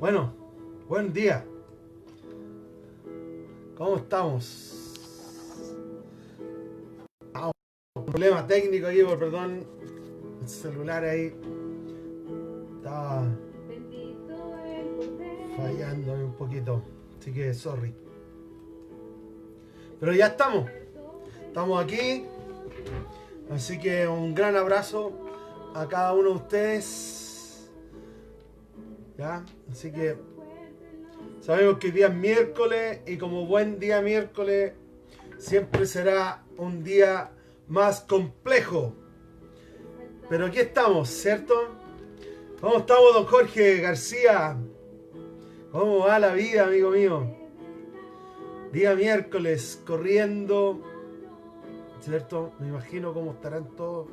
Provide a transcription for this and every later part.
Bueno, buen día. ¿Cómo estamos? Un problema técnico aquí, perdón. El celular ahí estaba fallando un poquito. Así que sorry. Pero ya estamos. Estamos aquí. Así que un gran abrazo a cada uno de ustedes. ¿Ya? Así que sabemos que hoy día es miércoles y como buen día miércoles siempre será un día más complejo. Pero aquí estamos, ¿cierto? ¿Cómo estamos, don Jorge García? ¿Cómo va la vida, amigo mío? Día miércoles, corriendo, ¿cierto? Me imagino cómo estarán todos.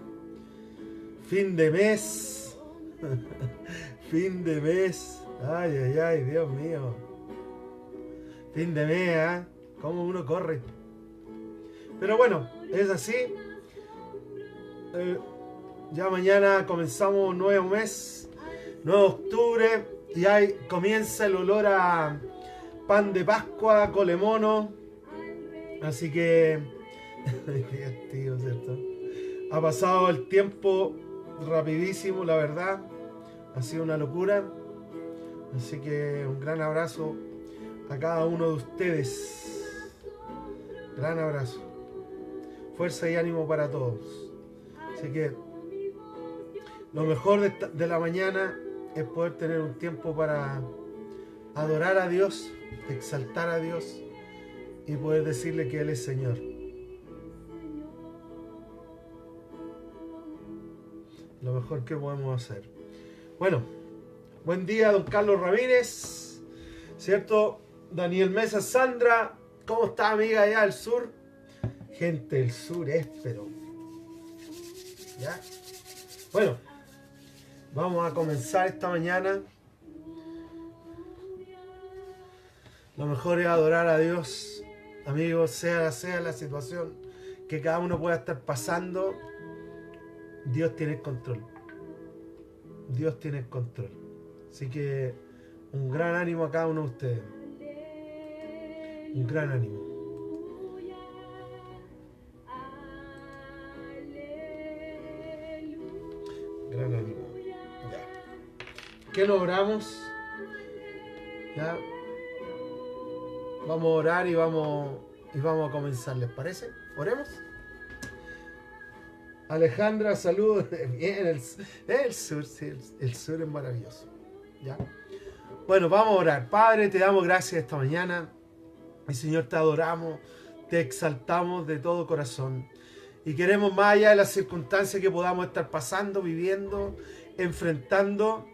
Fin de mes. Fin de mes. Ay, ay, ay, Dios mío. Fin de mes, ¿eh? Cómo uno corre. Pero bueno, es así. Ya mañana comenzamos un nuevo mes, nuevo octubre, y ahí comienza el olor a pan de Pascua, colemono. Así que, divertido, ¿cierto? Ha pasado el tiempo rapidísimo, la verdad. Ha sido una locura. Así que un gran abrazo a cada uno de ustedes. Gran abrazo. Fuerza y ánimo para todos. Así que lo mejor de la mañana es poder tener un tiempo para adorar a Dios, exaltar a Dios y poder decirle que Él es Señor. Lo mejor que podemos hacer. Bueno, buen día, don Carlos Ramírez, ¿cierto? Daniel Mesa, Sandra, ¿cómo está, amiga, allá del sur? Gente del sur es, pero... ¿ya? Bueno, vamos a comenzar esta mañana. Lo mejor es adorar a Dios, amigos, sea la situación que cada uno pueda estar pasando. Dios tiene el control. Dios tiene el control. Así que un gran ánimo a cada uno de ustedes. Un gran ánimo. Gran ánimo. Ya. ¿Qué nos oramos? Ya. Vamos a orar y vamos a comenzar, ¿les parece? ¿Oremos? Alejandra, saludos. Bien, el sur, sí, el sur es maravilloso. ¿Ya? Bueno, vamos a orar. Padre, te damos gracias esta mañana. Y Señor, te adoramos, te exaltamos de todo corazón. Y queremos, más allá de las circunstancias que podamos estar pasando, viviendo, enfrentando,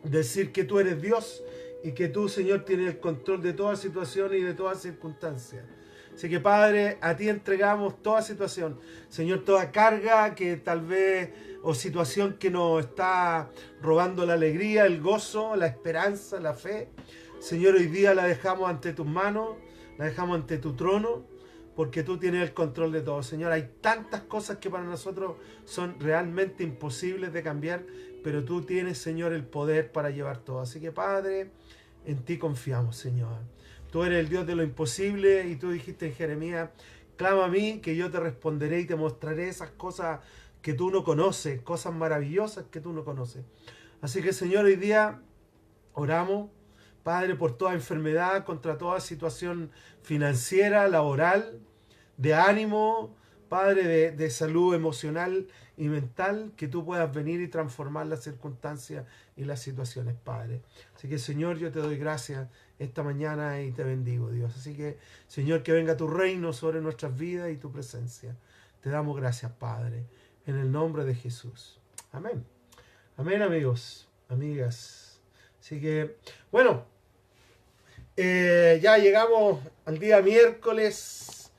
decir que tú eres Dios y que tú, Señor, tienes el control de toda situación y de todas circunstancias. Así que, Padre, a ti entregamos toda situación. Señor, toda carga que tal vez, o situación que nos está robando la alegría, el gozo, la esperanza, la fe. Señor, hoy día la dejamos ante tus manos, la dejamos ante tu trono, porque tú tienes el control de todo. Señor, hay tantas cosas que para nosotros son realmente imposibles de cambiar, pero tú tienes, Señor, el poder para llevar todo. Así que, Padre, en ti confiamos, Señor. Tú eres el Dios de lo imposible y tú dijiste en Jeremías, clama a mí que yo te responderé y te mostraré esas cosas que tú no conoces, cosas maravillosas que tú no conoces. Así que, Señor, hoy día oramos, Padre, por toda enfermedad, contra toda situación financiera, laboral, de ánimo, Padre, de salud emocional y mental, que tú puedas venir y transformar las circunstancias y las situaciones, Padre. Así que, Señor, yo te doy gracias esta mañana y te bendigo, Dios. Así que, Señor, que venga tu reino sobre nuestras vidas y tu presencia. Te damos gracias, Padre, en el nombre de Jesús. Amén. Amén, amigos, amigas. Así que, bueno, ya llegamos al día miércoles,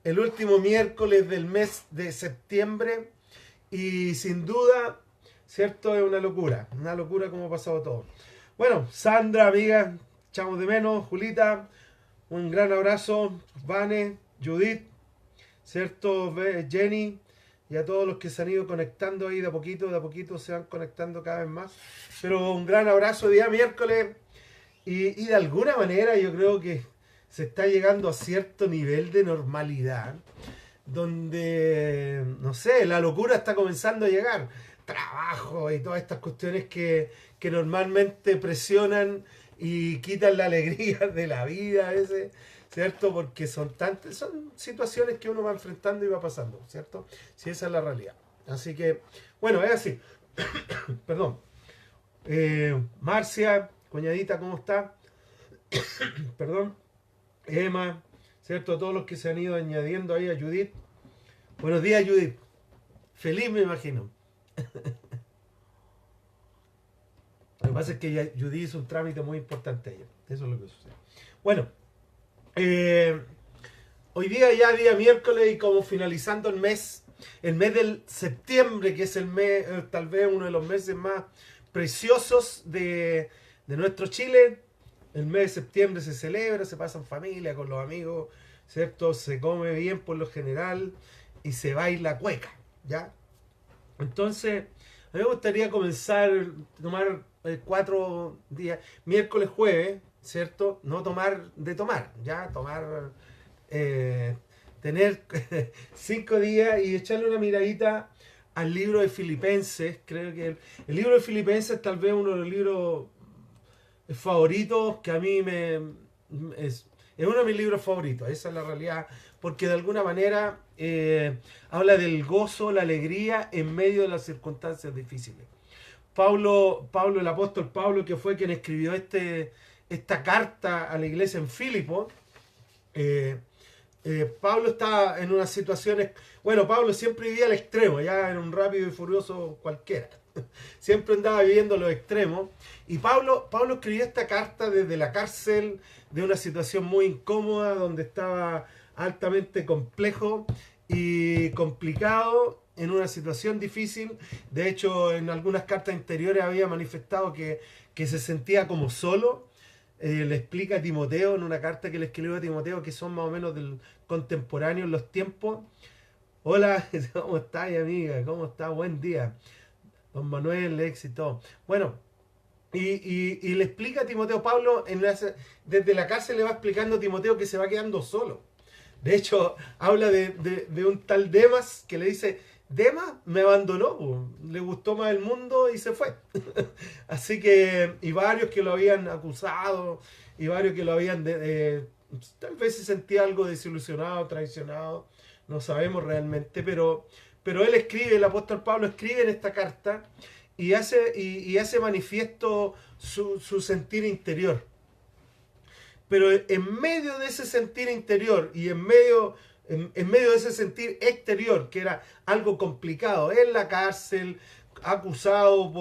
el último miércoles del mes de septiembre, y sin duda, ¿cierto? Es una locura como ha pasado todo. Bueno, Sandra, amiga, echamos de menos, Julita, Un gran abrazo, Vane, Judith, ¿cierto? Jenny, y a todos los que se han ido conectando ahí de a poquito se van conectando cada vez más. Pero un gran abrazo, día miércoles. Y de alguna manera yo creo que se está llegando a cierto nivel de normalidad, donde, no sé, la locura está comenzando a llegar. Trabajo y todas estas cuestiones que normalmente presionan y quitan la alegría de la vida a veces, ¿cierto? Porque son situaciones que uno va enfrentando y va pasando, ¿cierto? Si esa es la realidad. Así que, bueno, es así. Perdón. Marcia, cuñadita, ¿cómo está? Perdón. Emma, ¿cierto? Todos los que se han ido añadiendo ahí a Judith. Buenos días, Judith. Feliz, me imagino. Lo que pasa es que Judith hizo un trámite muy importante ayer. Eso es lo que sucede. Bueno, hoy día ya día miércoles y como finalizando el mes del septiembre, que es el mes, tal vez uno de los meses más preciosos de nuestro Chile. El mes de septiembre se celebra, se pasa en familia, con los amigos, ¿cierto? Se come bien por lo general y se baila cueca, ¿ya? Entonces, a mí me gustaría comenzar a tomar 4 días, miércoles, jueves, ¿cierto? No tomar de tomar, ¿ya? Tener 5 días y echarle una miradita al libro de Filipenses. Creo que el libro de Filipenses tal vez uno de los libros favoritos que a mí es uno de mis libros favoritos, esa es la realidad, porque de alguna manera habla del gozo, la alegría en medio de las circunstancias difíciles. El apóstol Pablo, que fue quien escribió esta carta a la iglesia en Filipo, Pablo está en unas situaciones, bueno, Pablo siempre vivía al extremo, ya era un rápido y furioso cualquiera. Siempre andaba viviendo los extremos. Y Pablo escribió esta carta desde la cárcel, de una situación muy incómoda, donde estaba altamente complejo y complicado, en una situación difícil. De hecho, en algunas cartas anteriores había manifestado que se sentía como solo. Le explica a Timoteo, en una carta que le escribió a Timoteo, que son más o menos del contemporáneo en los tiempos. Hola, ¿cómo estás, amiga? ¿Cómo estás? Buen día. Don Manuel, éxito. Bueno, y le explica a Timoteo, Pablo, desde la cárcel le va explicando a Timoteo que se va quedando solo. De hecho, habla de un tal Demas que le dice, Demas me abandonó, le gustó más el mundo y se fue. Así que, y varios que lo habían acusado, y varios que lo habían, tal vez se sentía algo desilusionado, traicionado, no sabemos realmente, pero él escribe, el apóstol Pablo escribe en esta carta y hace manifiesto su sentir interior. Pero en medio de ese sentir interior y en medio de ese sentir exterior, que era algo complicado, en la cárcel, acusado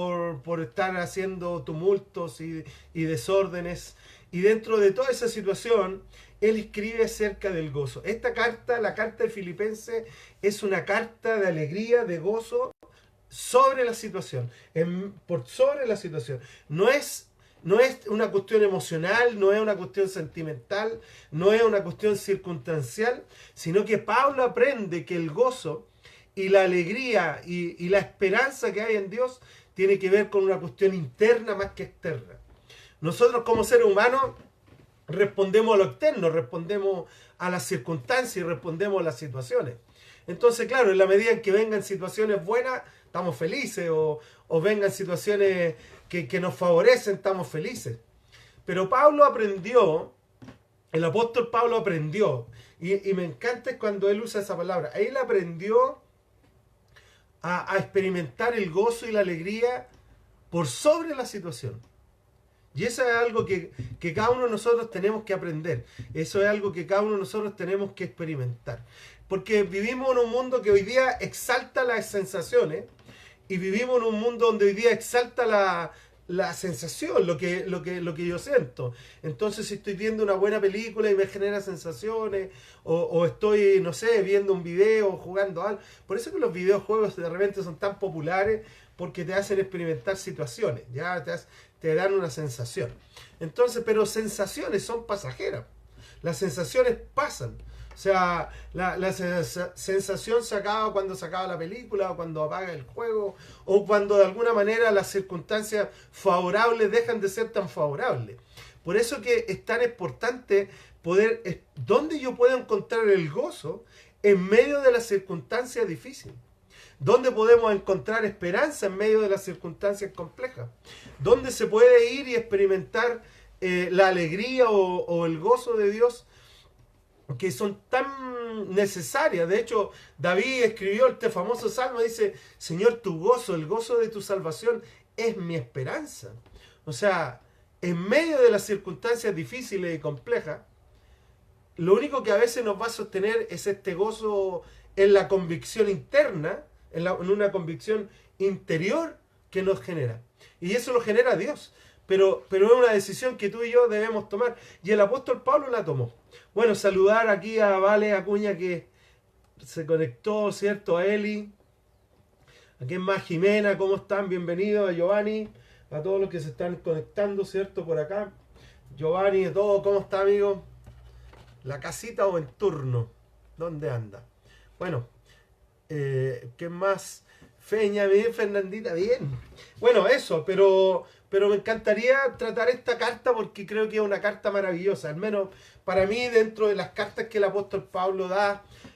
por estar haciendo tumultos y desórdenes, y dentro de toda esa situación, él escribe acerca del gozo. Esta carta, la carta de Filipenses, es una carta de alegría, de gozo, sobre la situación, sobre la situación. No es una cuestión emocional, no es una cuestión sentimental, no es una cuestión circunstancial, sino que Pablo aprende que el gozo y la alegría y la esperanza que hay en Dios tiene que ver con una cuestión interna más que externa. Nosotros como seres humanos respondemos a lo externo, respondemos a las circunstancias y respondemos a las situaciones. Entonces, claro, en la medida en que vengan situaciones buenas, estamos felices, o vengan situaciones que nos favorecen, estamos felices. Pero Pablo aprendió, el apóstol Pablo aprendió, y me encanta cuando él usa esa palabra, él aprendió a experimentar el gozo y la alegría por sobre la situación. Y eso es algo que cada uno de nosotros tenemos que aprender. Eso es algo que cada uno de nosotros tenemos que experimentar. Porque vivimos en un mundo que hoy día exalta las sensaciones y vivimos en un mundo donde hoy día exalta la sensación, lo que yo siento. Entonces, si estoy viendo una buena película y me genera sensaciones, o estoy, no sé, viendo un video o jugando algo. Por eso que los videojuegos de repente son tan populares, porque te hacen experimentar situaciones, ya te dan una sensación. Entonces, pero sensaciones son pasajeras. las sensaciones pasan. O sea, la sensación se acaba cuando se acaba la película, o cuando apaga el juego, o cuando de alguna manera las circunstancias favorables dejan de ser tan favorables. Por eso que es tan importante poder, ¿dónde yo puedo encontrar el gozo en medio de las circunstancias difíciles? ¿Dónde podemos encontrar esperanza en medio de las circunstancias complejas? ¿Dónde se puede ir y experimentar la alegría o el gozo de Dios que son tan necesarias? De hecho, David escribió este famoso salmo, dice: Señor, tu gozo, el gozo de tu salvación es mi esperanza. O sea, en medio de las circunstancias difíciles y complejas, lo único que a veces nos va a sostener es este gozo en la convicción interna, en una convicción interior que nos genera. Y eso lo genera Dios. Pero es una decisión que tú y yo debemos tomar. Y el apóstol Pablo la tomó. Bueno, saludar aquí a Vale Acuña, que se conectó, ¿cierto? A Eli. ¿A quién más? Jimena, ¿cómo están? Bienvenidos. A Giovanni, a todos los que se están conectando, ¿cierto? Por acá. Giovanni, todo, ¿cómo está, amigo? ¿La casita o en turno? ¿Dónde anda? Bueno, ¿qué más? Feña, bien, Fernandita, bien. Bueno, eso, pero me encantaría tratar esta carta porque creo que es una carta maravillosa. Al menos para mí, dentro de las cartas que el apóstol Pablo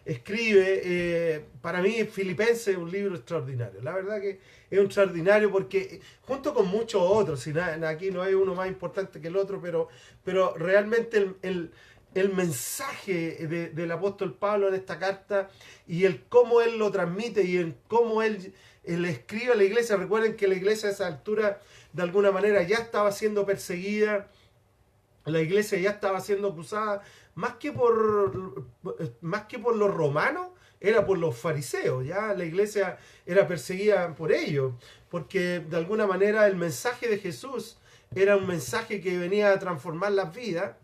escribe, para mí Filipenses es un libro extraordinario. La verdad que es extraordinario porque, junto con muchos otros, aquí no hay uno más importante que el otro, pero realmente el mensaje del apóstol Pablo en esta carta y el cómo él lo transmite y el cómo él escribe a la iglesia. Recuerden que la iglesia a esa altura de alguna manera ya estaba siendo perseguida, la iglesia ya estaba siendo acusada, más que por los romanos, era por los fariseos. Ya la iglesia era perseguida por ellos, porque de alguna manera el mensaje de Jesús era un mensaje que venía a transformar las vidas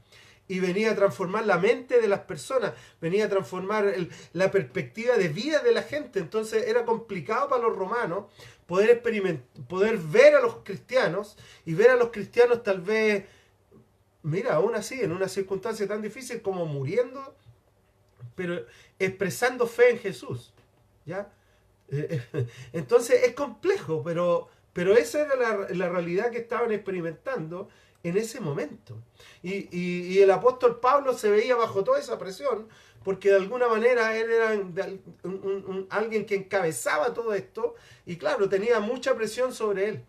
y venía a transformar la mente de las personas, venía a transformar la perspectiva de vida de la gente. Entonces era complicado para los romanos poder ver a los cristianos y ver a los cristianos tal vez, mira, aún así, en una circunstancia tan difícil como muriendo, pero expresando fe en Jesús. ¿Ya? Entonces es complejo, pero esa era la realidad que estaban experimentando en ese momento. Y el apóstol Pablo se veía bajo toda esa presión, porque de alguna manera él era alguien que encabezaba todo esto, y claro, tenía mucha presión sobre él.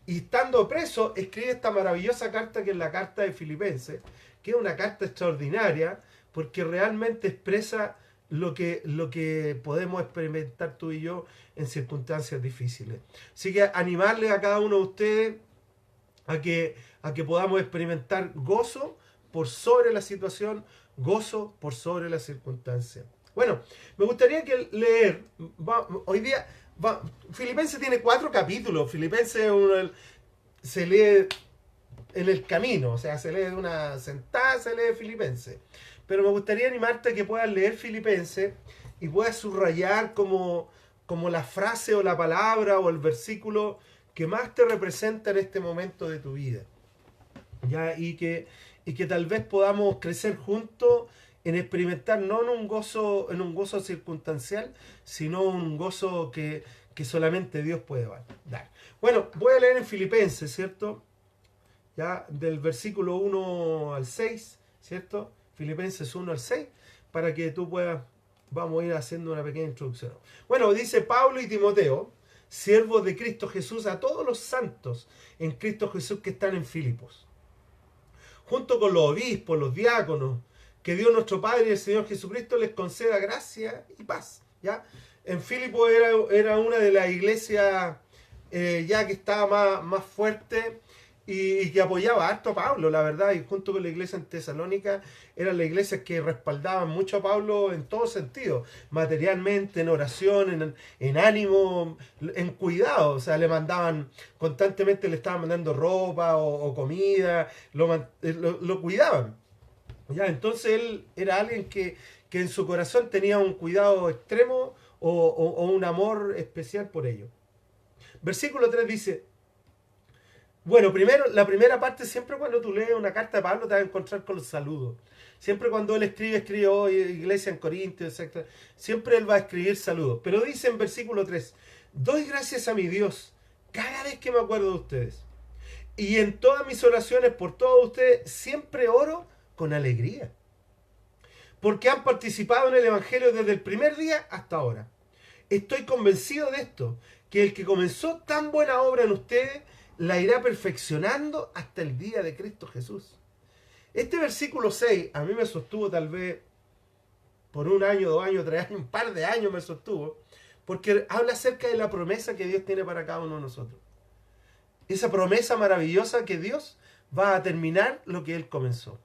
Y estando preso, escribe esta maravillosa carta que es la carta de Filipenses, que es una carta extraordinaria, porque realmente expresa lo que podemos experimentar tú y yo en circunstancias difíciles. Así que animarles a cada uno de ustedes a que podamos experimentar gozo por sobre la situación, gozo por sobre la circunstancia. Bueno, me gustaría leer, hoy día, Filipenses tiene 4 capítulos. Filipenses se lee en el camino, o sea, se lee de una sentada, se lee Filipenses. Pero me gustaría animarte a que puedas leer Filipenses y puedas subrayar como la frase o la palabra o el versículo que más te representa en este momento de tu vida. ¿Ya? Y que tal vez podamos crecer juntos en experimentar no en un gozo circunstancial, sino un gozo que solamente Dios puede dar. Bueno, voy a leer en Filipenses, ¿cierto? Ya, del versículo 1 al 6, ¿cierto? Filipenses 1 al 6, para que tú puedas, vamos a ir haciendo una pequeña introducción. Bueno, dice Pablo y Timoteo, siervos de Cristo Jesús, a todos los santos en Cristo Jesús que están en Filipos, junto con los obispos, los diáconos, que Dios nuestro Padre y el Señor Jesucristo les conceda gracia y paz. ¿Ya? En Filipos era una de las iglesias ya que estaba más fuerte y que apoyaba harto a Pablo, la verdad, y junto con la iglesia en Tesalónica eran las iglesias que respaldaban mucho a Pablo en todo sentido, materialmente, en oración, en ánimo, en cuidado. O sea, le mandaban, constantemente le estaban mandando ropa o comida, lo cuidaban. ¿Ya? Entonces él era alguien que en su corazón tenía un cuidado extremo o un amor especial por ello. Versículo 3 dice: Bueno, primero, la primera parte, siempre cuando tú lees una carta de Pablo te vas a encontrar con los saludos. Siempre cuando él escribe hoy, iglesia en Corintios, etc. Siempre él va a escribir saludos. Pero dice en versículo 3: doy gracias a mi Dios cada vez que me acuerdo de ustedes. Y en todas mis oraciones por todos ustedes siempre oro con alegría. Porque han participado en el Evangelio desde el primer día hasta ahora. Estoy convencido de esto, que el que comenzó tan buena obra en ustedes la irá perfeccionando hasta el día de Cristo Jesús. Este versículo 6 a mí me sostuvo tal vez por 1 año, 2 años, 3 años, un par de años me sostuvo, porque habla acerca de la promesa que Dios tiene para cada uno de nosotros. Esa promesa maravillosa que Dios va a terminar lo que Él comenzó.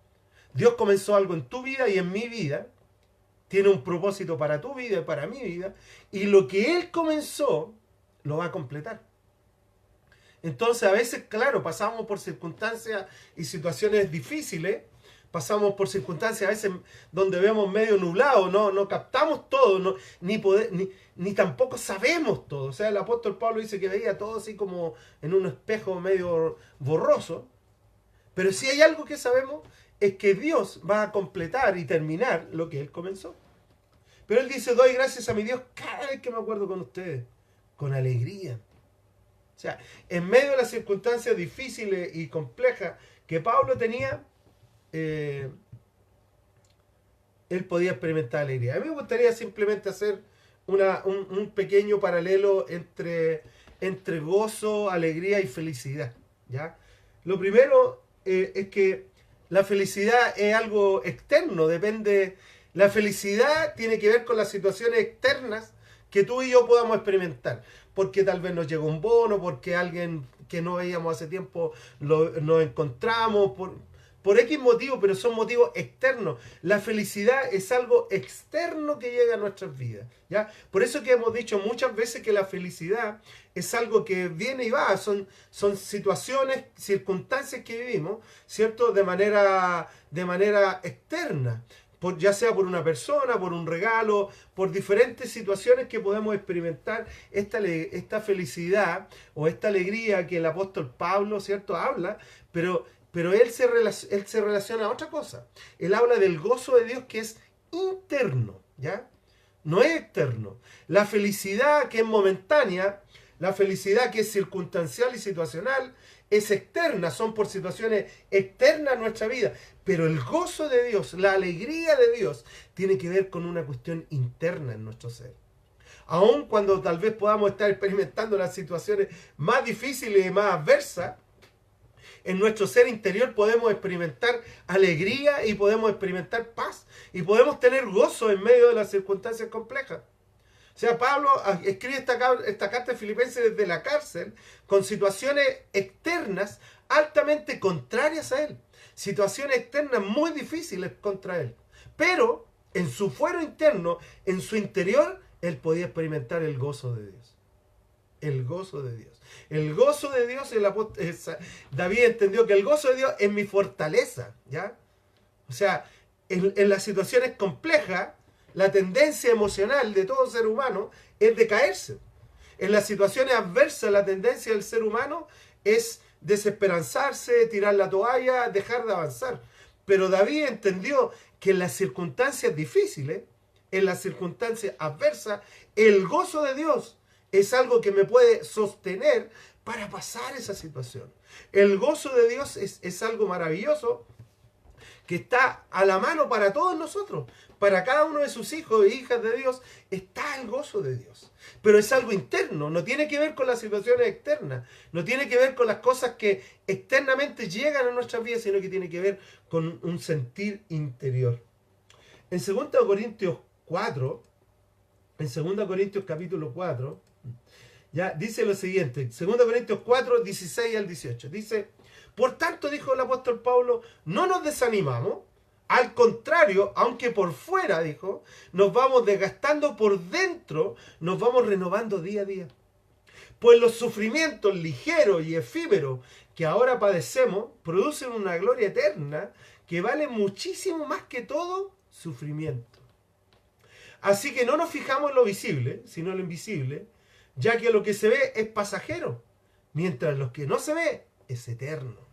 Dios comenzó algo en tu vida y en mi vida, tiene un propósito para tu vida y para mi vida, y lo que Él comenzó lo va a completar. Entonces a veces, claro, pasamos por circunstancias y situaciones difíciles, pasamos por circunstancias a veces donde vemos medio nublado, no captamos todo, ni tampoco sabemos todo. O sea, el apóstol Pablo dice que veía todo así como en un espejo medio borroso, pero si hay algo que sabemos es que Dios va a completar y terminar lo que Él comenzó. Pero Él dice: doy gracias a mi Dios cada vez que me acuerdo con ustedes, con alegría. O sea, en medio de las circunstancias difíciles y complejas que Pablo tenía, él podía experimentar alegría. A mí me gustaría simplemente hacer un pequeño paralelo entre gozo, alegría y felicidad, ¿ya? Lo primero es que la felicidad es algo externo, depende. La felicidad tiene que ver con las situaciones externas que tú y yo podamos experimentar. Porque tal vez nos llegó un bono, porque alguien que no veíamos hace tiempo nos encontramos, por X motivo, pero son motivos externos. La felicidad es algo externo que llega a nuestras vidas, ¿ya? Por eso que hemos dicho muchas veces que la felicidad es algo que viene y va, son situaciones, circunstancias que vivimos, ¿cierto? De manera externa. Ya sea por una persona, por un regalo, por diferentes situaciones que podemos experimentar esta felicidad o esta alegría que el apóstol Pablo, ¿cierto?, habla, pero él se relaciona a otra cosa. Él habla del gozo de Dios que es interno, ¿ya? No es externo. La felicidad que es momentánea, la felicidad que es circunstancial y situacional, es externa, son por situaciones externas a nuestra vida. Pero el gozo de Dios, la alegría de Dios, tiene que ver con una cuestión interna en nuestro ser. Aun cuando tal vez podamos estar experimentando las situaciones más difíciles y más adversas, en nuestro ser interior podemos experimentar alegría y podemos experimentar paz y podemos tener gozo en medio de las circunstancias complejas. O sea, Pablo escribe esta carta de Filipenses desde la cárcel con situaciones externas altamente contrarias a él. Situaciones externas muy difíciles contra él. Pero en su fuero interno, en su interior, él podía experimentar el gozo de Dios. El gozo de Dios. El gozo de Dios, David entendió que el gozo de Dios es mi fortaleza, ¿ya? O sea, en las situaciones complejas, la tendencia emocional de todo ser humano es decaerse. En las situaciones adversas, la tendencia del ser humano es desesperanzarse, tirar la toalla, dejar de avanzar. Pero David entendió que en las circunstancias difíciles, en las circunstancias adversas, el gozo de Dios es algo que me puede sostener para pasar esa situación. El gozo de Dios es algo maravilloso que está a la mano para todos nosotros. Para cada uno de sus hijos e hijas de Dios está el gozo de Dios. Pero es algo interno, no tiene que ver con las situaciones externas, no tiene que ver con las cosas que externamente llegan a nuestras vidas, sino que tiene que ver con un sentir interior. En 2 Corintios 4, en 2 Corintios capítulo 4, ya dice lo siguiente, 2 Corintios 4, 16 al 18, dice: por tanto, dijo el apóstol Pablo, no nos desanimamos, al contrario, aunque por fuera, dijo, nos vamos desgastando, por dentro nos vamos renovando día a día. Pues los sufrimientos ligeros y efímeros que ahora padecemos producen una gloria eterna que vale muchísimo más que todo sufrimiento. Así que no nos fijamos en lo visible, sino en lo invisible, ya que lo que se ve es pasajero, mientras lo que no se ve es eterno.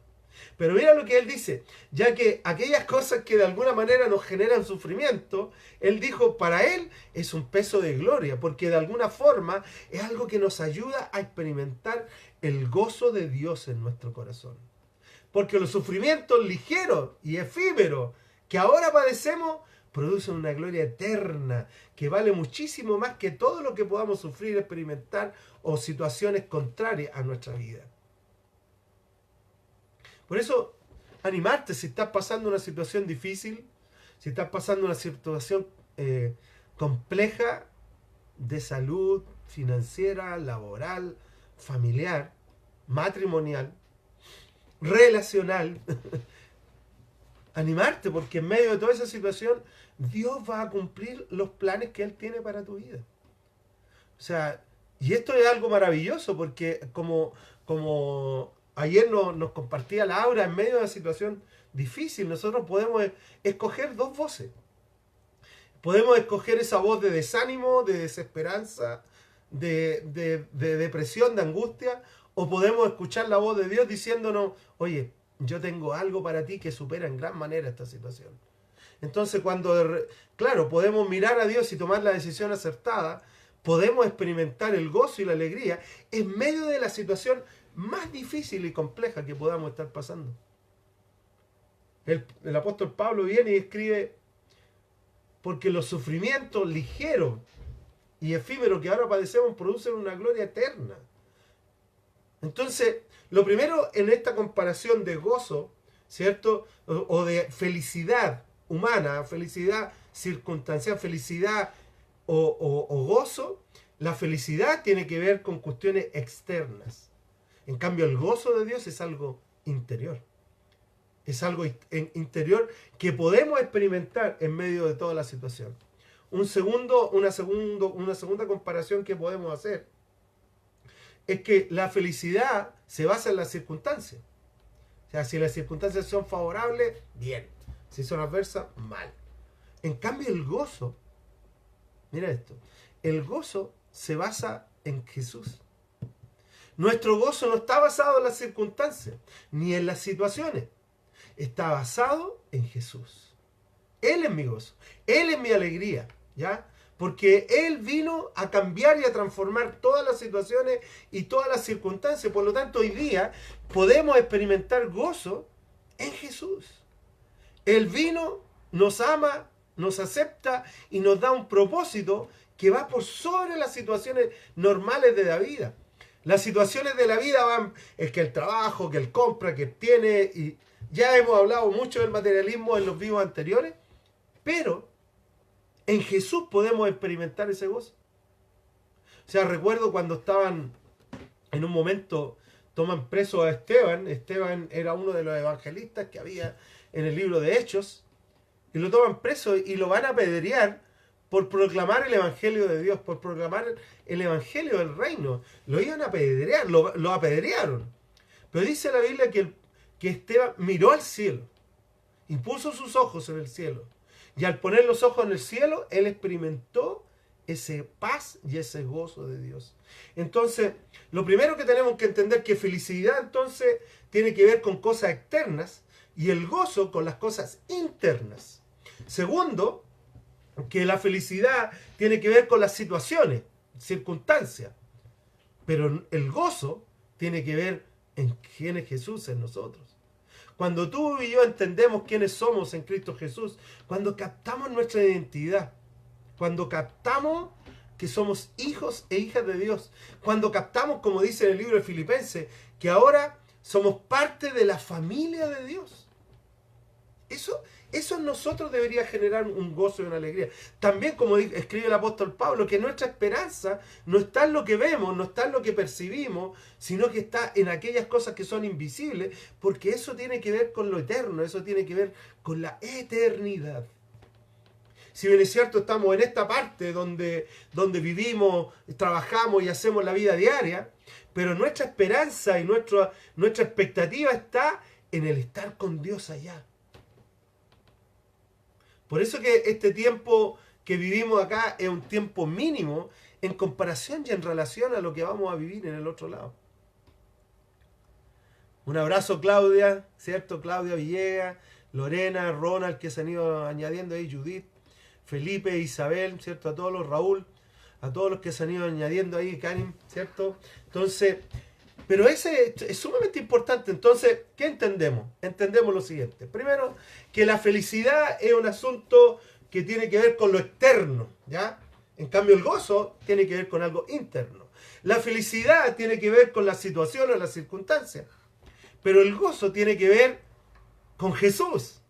Pero mira lo que él dice, ya que aquellas cosas que de alguna manera nos generan sufrimiento, él dijo, para él es un peso de gloria, porque de alguna forma es algo que nos ayuda a experimentar el gozo de Dios en nuestro corazón. Porque los sufrimientos ligeros y efímeros que ahora padecemos producen una gloria eterna que vale muchísimo más que todo lo que podamos sufrir, experimentar o situaciones contrarias a nuestra vida. Por eso, animarte si estás pasando una situación difícil, si estás pasando una situación compleja de salud, financiera, laboral, familiar, matrimonial, relacional. Animarte, porque en medio de toda esa situación Dios va a cumplir los planes que Él tiene para tu vida. O sea, y esto es algo maravilloso, porque como ayer nos compartía Laura, en medio de una situación difícil, nosotros podemos escoger dos voces. Podemos escoger esa voz de desánimo, de desesperanza, de depresión, de angustia, o podemos escuchar la voz de Dios diciéndonos, oye, yo tengo algo para ti que supera en gran manera esta situación. Entonces claro, podemos mirar a Dios y tomar la decisión acertada, podemos experimentar el gozo y la alegría en medio de la situación más difícil y compleja que podamos estar pasando. El apóstol Pablo viene y escribe, porque los sufrimientos ligeros y efímeros que ahora padecemos producen una gloria eterna. Entonces, lo primero en esta comparación de gozo, ¿cierto? O de felicidad humana, felicidad circunstancial, felicidad o gozo, la felicidad tiene que ver con cuestiones externas. En cambio, el gozo de Dios es algo interior. Es algo interior que podemos experimentar en medio de toda la situación. Una segunda comparación que podemos hacer es que la felicidad se basa en las circunstancias. O sea, si las circunstancias son favorables, bien. Si son adversas, mal. En cambio, el gozo, mira esto, el gozo se basa en Jesús. Nuestro gozo no está basado en las circunstancias, ni en las situaciones. Está basado en Jesús. Él es mi gozo, Él es mi alegría, ¿ya? Porque Él vino a cambiar y a transformar todas las situaciones y todas las circunstancias. Por lo tanto, hoy día podemos experimentar gozo en Jesús. Él vino, nos ama, nos acepta y nos da un propósito que va por sobre las situaciones normales de la vida. Las situaciones de la vida van, es que el trabajo, que el compra, que tiene, y ya hemos hablado mucho del materialismo en los vivos anteriores, pero en Jesús podemos experimentar ese gozo. O sea, recuerdo cuando estaban, en un momento, toman preso a Esteban. Esteban era uno de los evangelistas que había en el libro de Hechos, y lo toman preso y lo van a apedrear por proclamar el evangelio de Dios, por proclamar el evangelio del reino. Lo iban a apedrear, lo apedrearon. Pero dice la Biblia que Esteban miró al cielo y puso sus ojos en el cielo. Y al poner los ojos en el cielo, él experimentó ese paz y ese gozo de Dios. Entonces, lo primero que tenemos que entender que felicidad entonces tiene que ver con cosas externas y el gozo con las cosas internas. Segundo, que la felicidad tiene que ver con las situaciones, circunstancias. Pero el gozo tiene que ver en quién es Jesús en nosotros. Cuando tú y yo entendemos quiénes somos en Cristo Jesús, cuando captamos nuestra identidad, cuando captamos que somos hijos e hijas de Dios, cuando captamos, como dice en el libro de Filipenses, que ahora somos parte de la familia de Dios. Eso en nosotros debería generar un gozo y una alegría. También, como escribe el apóstol Pablo, que nuestra esperanza no está en lo que vemos, no está en lo que percibimos, sino que está en aquellas cosas que son invisibles, porque eso tiene que ver con lo eterno, eso tiene que ver con la eternidad. Si bien es cierto, estamos en esta parte donde vivimos, trabajamos y hacemos la vida diaria, pero nuestra esperanza y nuestra expectativa está en el estar con Dios allá. Por eso que este tiempo que vivimos acá es un tiempo mínimo en comparación y en relación a lo que vamos a vivir en el otro lado. Un abrazo, Claudia, ¿cierto? Claudia Villegas, Lorena, Ronald, que se han ido añadiendo ahí, Judith, Felipe, Isabel, ¿cierto? A todos los, Raúl, a todos los que se han ido añadiendo ahí, Karim, ¿cierto? Entonces, pero ese es sumamente importante. Entonces, ¿qué entendemos? Entendemos lo siguiente. Primero, que la felicidad es un asunto que tiene que ver con lo externo, ¿ya? En cambio, el gozo tiene que ver con algo interno. La felicidad tiene que ver con las situaciones, las circunstancias. Pero el gozo tiene que ver con Jesús.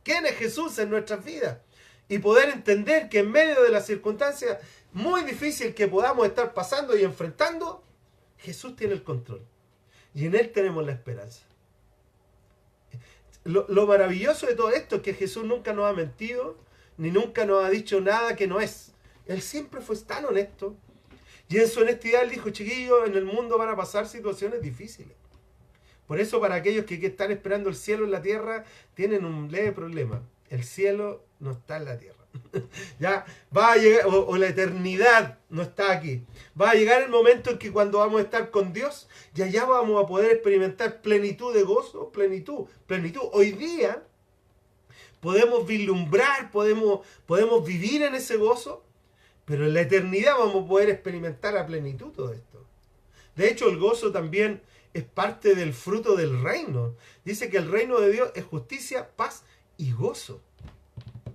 ¿Quién es Jesús en nuestras vidas? Y poder entender que en medio de las circunstancias muy difíciles que podamos estar pasando y enfrentando, Jesús tiene el control. Y en Él tenemos la esperanza. Lo maravilloso de todo esto es que Jesús nunca nos ha mentido, ni nunca nos ha dicho nada que no es. Él siempre fue tan honesto. Y en su honestidad Él dijo, chiquillos, en el mundo van a pasar situaciones difíciles. Por eso para aquellos que están esperando el cielo en la tierra, tienen un leve problema. El cielo no está en la tierra. Ya va a llegar, o la eternidad no está aquí. Va a llegar el momento en que cuando vamos a estar con Dios, y allá vamos a poder experimentar plenitud de gozo, plenitud. Hoy día podemos vislumbrar, podemos vivir en ese gozo, pero en la eternidad vamos a poder experimentar a plenitud todo esto. De hecho, el gozo también es parte del fruto del reino. Dice que el reino de Dios es justicia, paz y gozo.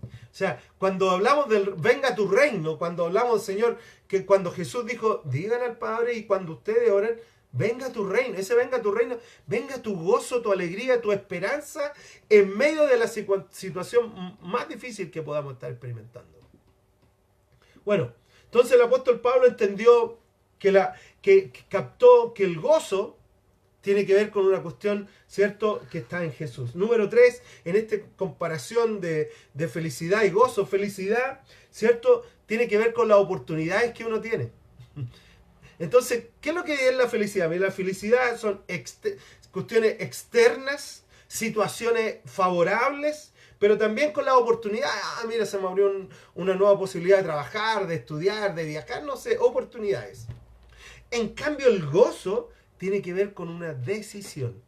O sea, cuando hablamos del venga tu reino, cuando hablamos, Señor, que cuando Jesús dijo, digan al Padre y cuando ustedes oren, venga tu reino, ese venga tu reino, venga tu gozo, tu alegría, tu esperanza en medio de la situación más difícil que podamos estar experimentando. Bueno, entonces el apóstol Pablo entendió que captó que el gozo tiene que ver con una cuestión, ¿cierto?, que está en Jesús. Número 3, en esta comparación de felicidad y gozo, felicidad, ¿cierto?, tiene que ver con las oportunidades que uno tiene. Entonces, ¿qué es lo que es la felicidad? La felicidad son cuestiones externas, situaciones favorables, pero también con las oportunidades. Ah, mira, se me abrió una nueva posibilidad de trabajar, de estudiar, de viajar, no sé, oportunidades. En cambio, el gozo tiene que ver con una decisión.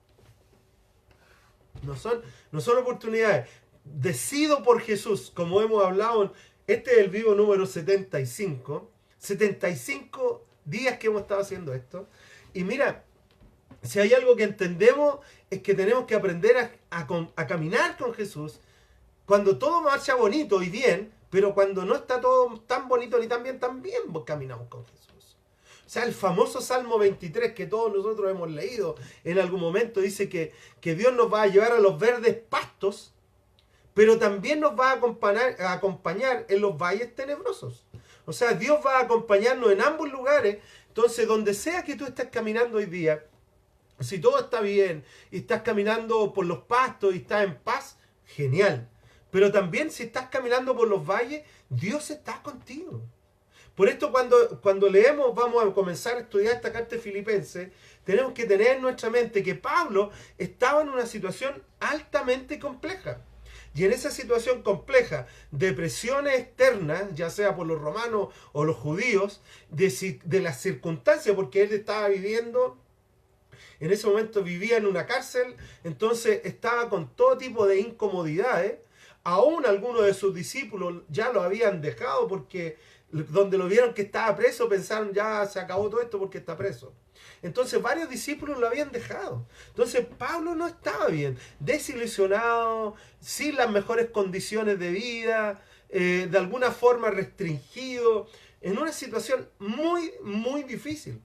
No son oportunidades. Decido por Jesús, como hemos hablado. Este es el vivo número 75. 75 días que hemos estado haciendo esto. Y mira, si hay algo que entendemos es que tenemos que aprender a caminar con Jesús cuando todo marcha bonito y bien, pero cuando no está todo tan bonito ni tan bien, también caminamos con Jesús. O sea, el famoso Salmo 23 que todos nosotros hemos leído en algún momento dice que Dios nos va a llevar a los verdes pastos, pero también nos va a acompañar en los valles tenebrosos. O sea, Dios va a acompañarnos en ambos lugares. Entonces, donde sea que tú estés caminando hoy día, si todo está bien y estás caminando por los pastos y estás en paz, genial. Pero también si estás caminando por los valles, Dios está contigo. Por esto cuando leemos, vamos a comenzar a estudiar esta carta de Filipenses, tenemos que tener en nuestra mente que Pablo estaba en una situación altamente compleja. Y en esa situación compleja de presiones externas, ya sea por los romanos o los judíos, de las circunstancias, porque él estaba viviendo, en ese momento vivía en una cárcel, entonces estaba con todo tipo de incomodidades. Aún algunos de sus discípulos ya lo habían dejado porque donde lo vieron que estaba preso, pensaron ya se acabó todo esto porque está preso. Entonces varios discípulos lo habían dejado. Entonces Pablo no estaba bien, desilusionado, sin las mejores condiciones de vida, de alguna forma restringido, en una situación muy, muy difícil.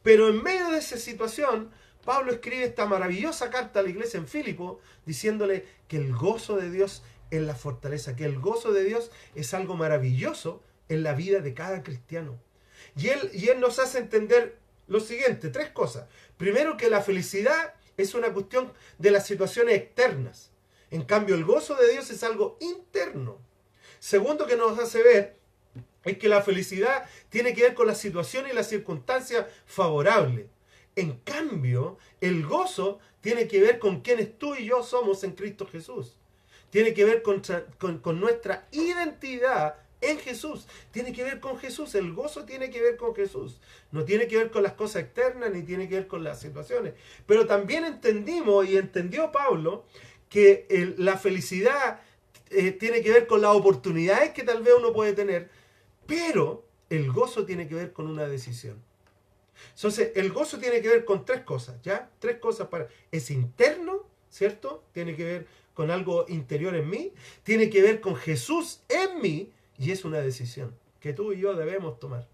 Pero en medio de esa situación, Pablo escribe esta maravillosa carta a la iglesia en Filipo, diciéndole que el gozo de Dios es la fortaleza, que el gozo de Dios es algo maravilloso en la vida de cada cristiano. Y él nos hace entender lo siguiente, 3 cosas. Primero, que la felicidad es una cuestión de las situaciones externas. En cambio, el gozo de Dios es algo interno. Segundo, que nos hace ver es que la felicidad tiene que ver con las situaciones y las circunstancias favorables. En cambio, el gozo tiene que ver con quienes tú y yo somos en Cristo Jesús. Tiene que ver con nuestra identidad en Jesús. Tiene que ver con Jesús. El gozo tiene que ver con Jesús. No tiene que ver con las cosas externas ni tiene que ver con las situaciones. Pero también entendimos y entendió Pablo que la felicidad tiene que ver con las oportunidades que tal vez uno puede tener, pero el gozo tiene que ver con una decisión. Entonces, el gozo tiene que ver con tres cosas, ¿ya? Tres cosas es interno, ¿cierto? Tiene que ver con algo interior en mí, tiene que ver con Jesús en mí, y es una decisión que tú y yo debemos tomar.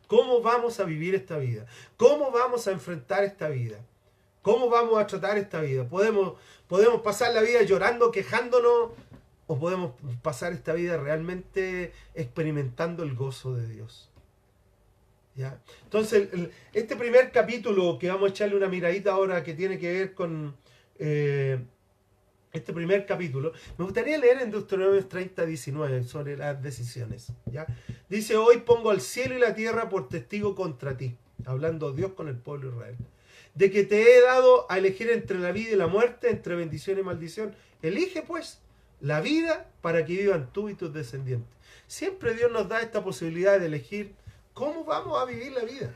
¿Cómo vamos a vivir esta vida? ¿Cómo vamos a enfrentar esta vida? ¿Cómo vamos a tratar esta vida? ¿Podemos pasar la vida llorando, quejándonos, o podemos pasar esta vida realmente experimentando el gozo de Dios? ¿Ya? Entonces, este primer capítulo que vamos a echarle una miradita ahora, que tiene que ver con este primer capítulo, me gustaría leer en Deuteronomio 30:19 sobre las decisiones. ¿Ya? Dice: hoy pongo al cielo y la tierra por testigo contra ti, hablando Dios con el pueblo de Israel, de que te he dado a elegir entre la vida y la muerte, entre bendición y maldición. Elige pues la vida para que vivan tú y tus descendientes. Siempre Dios nos da esta posibilidad de elegir cómo vamos a vivir la vida.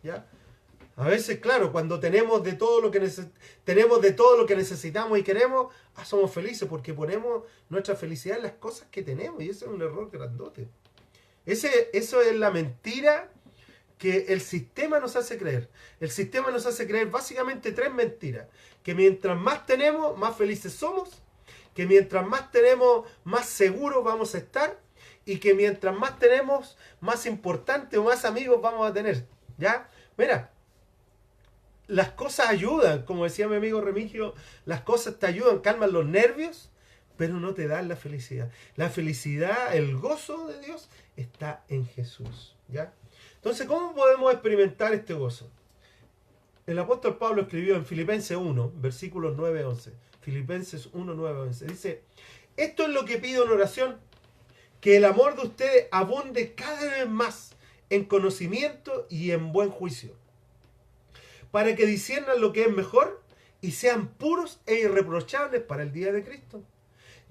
¿Ya? A veces, claro, cuando tenemos de todo lo que necesitamos y queremos, somos felices porque ponemos nuestra felicidad en las cosas que tenemos, y eso es un error grandote. Eso es la mentira que el sistema nos hace creer. El sistema nos hace creer básicamente tres mentiras: que mientras más tenemos, más felices somos; que mientras más tenemos, más seguros vamos a estar; y que mientras más tenemos, más importante o más amigos vamos a tener. ¿Ya? Mira, las cosas ayudan, como decía mi amigo Remigio, las cosas te ayudan, calman los nervios, pero no te dan la felicidad. La felicidad, el gozo de Dios está en Jesús. ¿Ya? Entonces, ¿cómo podemos experimentar este gozo? El apóstol Pablo escribió en Filipenses 1, versículos 9-11. Filipenses 1, 9-11. Dice: esto es lo que pido en oración, que el amor de ustedes abunde cada vez más en conocimiento y en buen juicio, para que disciernan lo que es mejor y sean puros e irreprochables para el día de Cristo,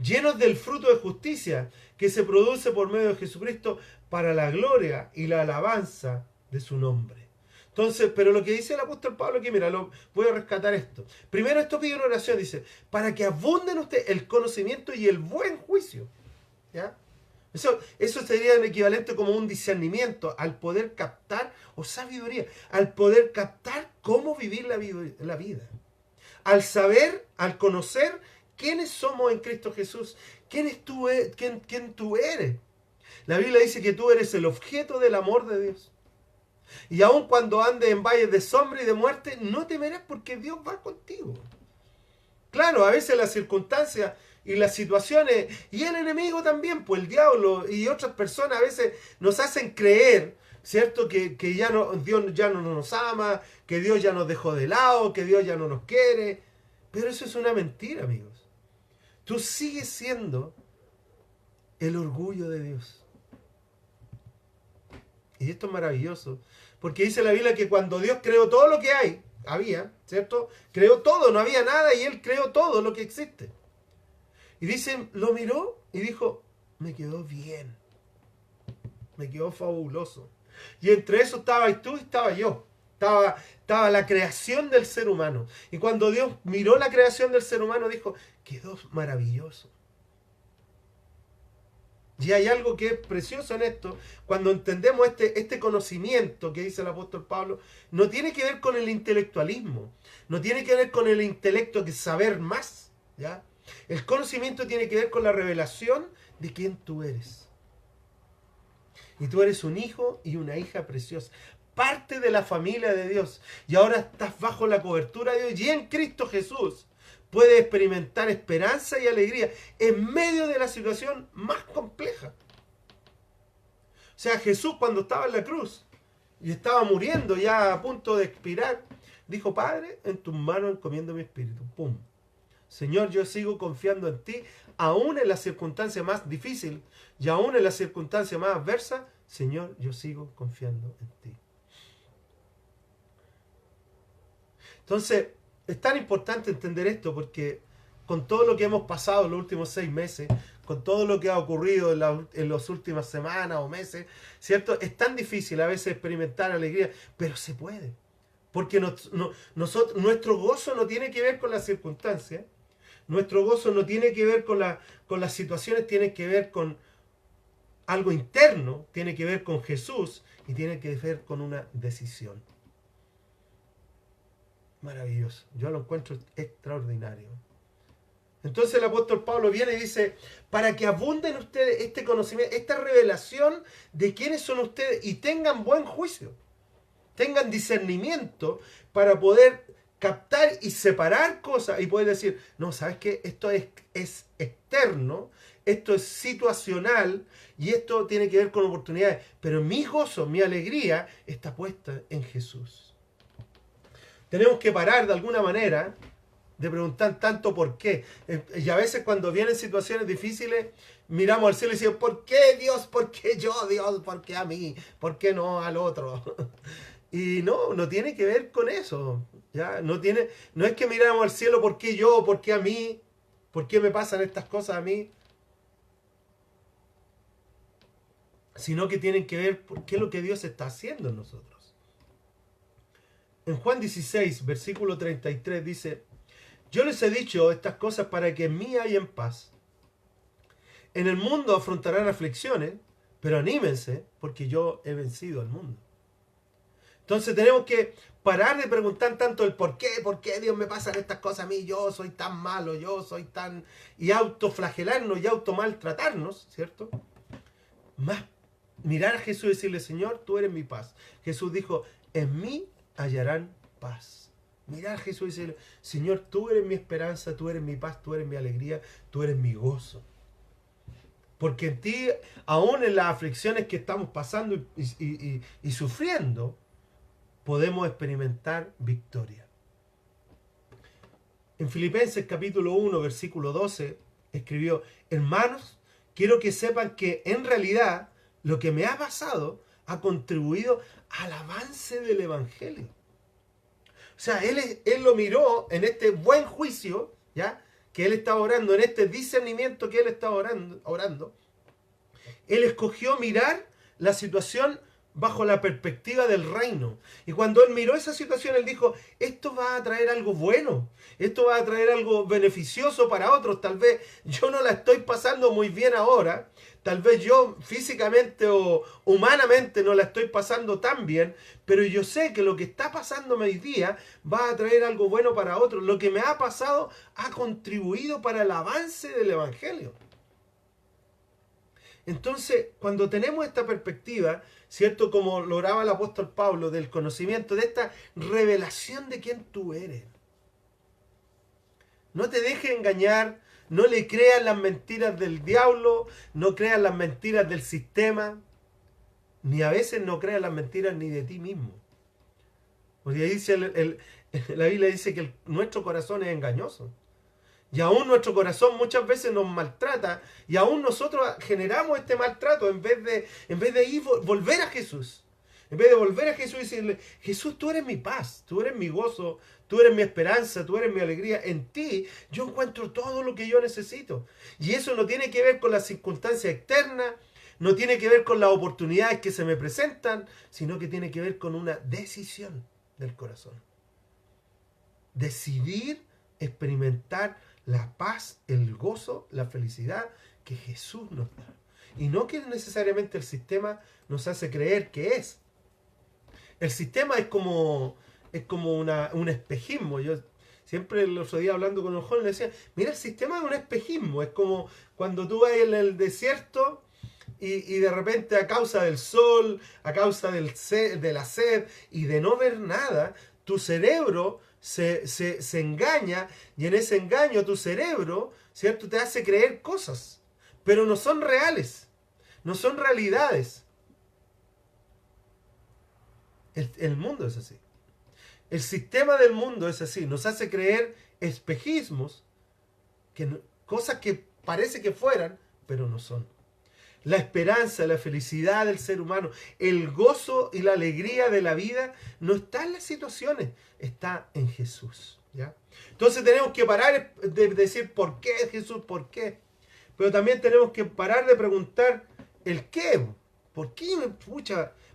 llenos del fruto de justicia que se produce por medio de Jesucristo, para la gloria y la alabanza de su nombre. Entonces, pero lo que dice el apóstol Pablo aquí, mira, voy a rescatar esto. Primero, esto pide una oración, dice: para que abunden ustedes el conocimiento y el buen juicio. ¿Ya? Eso sería el equivalente como un discernimiento, al poder captar, o sabiduría, al poder captar cómo vivir la vida. Al saber, al conocer quiénes somos en Cristo Jesús, quién tú eres. La Biblia dice que tú eres el objeto del amor de Dios. Y aun cuando andes en valles de sombra y de muerte, no temerás, porque Dios va contigo. Claro, a veces las circunstancias y las situaciones, y el enemigo también, pues el diablo y otras personas a veces nos hacen creer, ¿cierto? Que Dios ya no nos ama, que Dios ya nos dejó de lado, que Dios ya no nos quiere. Pero eso es una mentira, amigos. Tú sigues siendo el orgullo de Dios. Y esto es maravilloso, porque dice la Biblia que cuando Dios creó todo lo que había, ¿cierto? Creó todo, no había nada, y Él creó todo lo que existe. Y dice, lo miró y dijo: me quedó bien, me quedó fabuloso. Y entre eso estabas tú y estaba yo. Estaba la creación del ser humano. Y cuando Dios miró la creación del ser humano, dijo: quedó maravilloso. Y hay algo que es precioso en esto, cuando entendemos este conocimiento que dice el apóstol Pablo, no tiene que ver con el intelectualismo, no tiene que ver con el intelecto, que saber más, ¿ya? El conocimiento tiene que ver con la revelación de quién tú eres. Y tú eres un hijo y una hija preciosa, parte de la familia de Dios, y ahora estás bajo la cobertura de Dios, y en Cristo Jesús puede experimentar esperanza y alegría en medio de la situación más compleja. O sea, Jesús, cuando estaba en la cruz y estaba muriendo ya a punto de expirar, dijo: Padre, en tus manos encomiendo mi espíritu. ¡Pum! Señor, yo sigo confiando en ti, aún en la circunstancia más difícil y aún en la circunstancia más adversa. Señor, yo sigo confiando en ti. Entonces, es tan importante entender esto, porque con todo lo que hemos pasado en los últimos 6 meses, con todo lo que ha ocurrido en las últimas semanas o meses, ¿cierto? Es tan difícil a veces experimentar alegría, pero se puede. Porque nuestro gozo no tiene que ver con las circunstancias, nuestro gozo no tiene que ver con las situaciones, tiene que ver con algo interno, tiene que ver con Jesús y tiene que ver con una decisión. Maravilloso, yo lo encuentro extraordinario. Entonces el apóstol Pablo viene y dice, para que abunden ustedes este conocimiento, esta revelación de quiénes son ustedes y tengan buen juicio, tengan discernimiento para poder captar y separar cosas y poder decir, no, ¿sabes qué? Esto es externo, esto es situacional y esto tiene que ver con oportunidades, pero mi gozo, mi alegría está puesta en Jesús. Tenemos que parar de alguna manera de preguntar tanto por qué. Y a veces cuando vienen situaciones difíciles, miramos al cielo y decimos, ¿por qué Dios? ¿Por qué yo, Dios? ¿Por qué a mí? ¿Por qué no al otro? Y no tiene que ver con eso. ¿Ya? No es que miramos al cielo, ¿por qué yo? ¿Por qué a mí? ¿Por qué me pasan estas cosas a mí? Sino que tienen que ver por qué es lo que Dios está haciendo en nosotros. En Juan 16, versículo 33 dice, yo les he dicho estas cosas para que en mí hayan paz. En el mundo afrontarán aflicciones, pero anímense porque yo he vencido al mundo. Entonces tenemos que parar de preguntar tanto el por qué Dios me pasan estas cosas a mí, yo soy tan malo, yo soy tan... y autoflagelarnos y automaltratarnos, ¿cierto? Más mirar a Jesús y decirle, Señor, tú eres mi paz. Jesús dijo, en mí hallarán paz. Mirar a Jesús y decirle, Señor, tú eres mi esperanza, tú eres mi paz, tú eres mi alegría, tú eres mi gozo. Porque en ti, aún en las aflicciones que estamos pasando y sufriendo, podemos experimentar victoria. En Filipenses capítulo 1, versículo 12, escribió, hermanos, quiero que sepan que en realidad lo que me ha pasado ha contribuido al avance del Evangelio. O sea, él lo miró en este buen juicio, ¿ya? Que él estaba orando, en este discernimiento que él estaba orando. Él escogió mirar la situación bajo la perspectiva del reino. Y cuando él miró esa situación, él dijo, esto va a traer algo bueno, esto va a traer algo beneficioso para otros. Tal vez yo no la estoy pasando muy bien ahora, tal vez yo físicamente o humanamente no la estoy pasando tan bien, pero yo sé que lo que está pasándome hoy día va a traer algo bueno para otros. Lo que me ha pasado ha contribuido para el avance del Evangelio. Entonces, cuando tenemos esta perspectiva, ¿cierto? Como lo oraba el apóstol Pablo, del conocimiento, de esta revelación de quién tú eres. No te dejes engañar, no le creas las mentiras del diablo, no creas las mentiras del sistema, ni a veces no creas las mentiras ni de ti mismo. Porque dice la Biblia dice que nuestro corazón es engañoso. Y aún nuestro corazón muchas veces nos maltrata y aún nosotros generamos este maltrato en vez de ir volver a Jesús. En vez de volver a Jesús y decirle, Jesús, tú eres mi paz, tú eres mi gozo, tú eres mi esperanza, tú eres mi alegría. En ti yo encuentro todo lo que yo necesito. Y eso no tiene que ver con las circunstancias externas, no tiene que ver con las oportunidades que se me presentan, sino que tiene que ver con una decisión del corazón. Decidir experimentar la paz, el gozo, la felicidad que Jesús nos da. Y no que necesariamente el sistema nos hace creer que es. El sistema es como un espejismo. Yo siempre el otro día hablando con los jóvenes decía, mira, el sistema es un espejismo. Es como cuando tú vas en el desierto y de repente a causa del sol, a causa de la sed y de no ver nada, tu cerebro se engaña y en ese engaño tu cerebro, ¿cierto?, te hace creer cosas, pero no son reales, no son realidades. El mundo es así. El sistema del mundo es así, nos hace creer espejismos, cosas que parece que fueran, pero no son. La esperanza, la felicidad del ser humano, el gozo y la alegría de la vida no está en las situaciones, está en Jesús, ¿ya? Entonces tenemos que parar de decir, ¿por qué Jesús? ¿Por qué? pero también tenemos que parar de preguntar el qué. ¿Por qué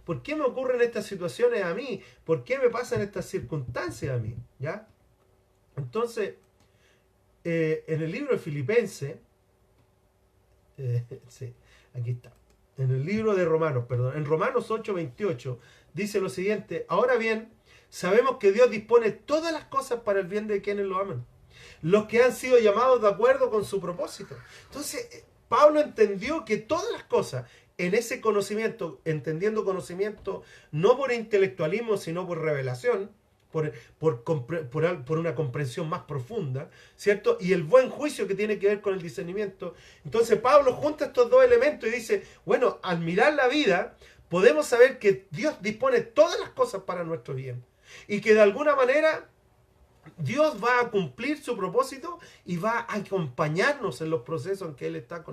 por qué me ocurren estas situaciones a mí? ¿Por qué me pasan estas circunstancias a mí? ¿Ya? Entonces, en el libro de Filipenses, sí, aquí está. En el libro de Romanos, perdón, en Romanos 8:28 dice lo siguiente: ahora bien, sabemos que Dios dispone todas las cosas para el bien de quienes lo aman, los que han sido llamados de acuerdo con su propósito. Entonces, Pablo entendió que todas las cosas, en ese conocimiento, entendiendo conocimiento no por intelectualismo, sino por revelación, por una comprensión más profunda, ¿cierto? Y el buen juicio que tiene que ver con el discernimiento. Entonces Pablo junta estos dos elementos y dice, bueno, al mirar la vida, podemos saber que Dios dispone todas las cosas para nuestro bien. Y que de alguna manera Dios va a cumplir su propósito y va a acompañarnos en los procesos en que Él está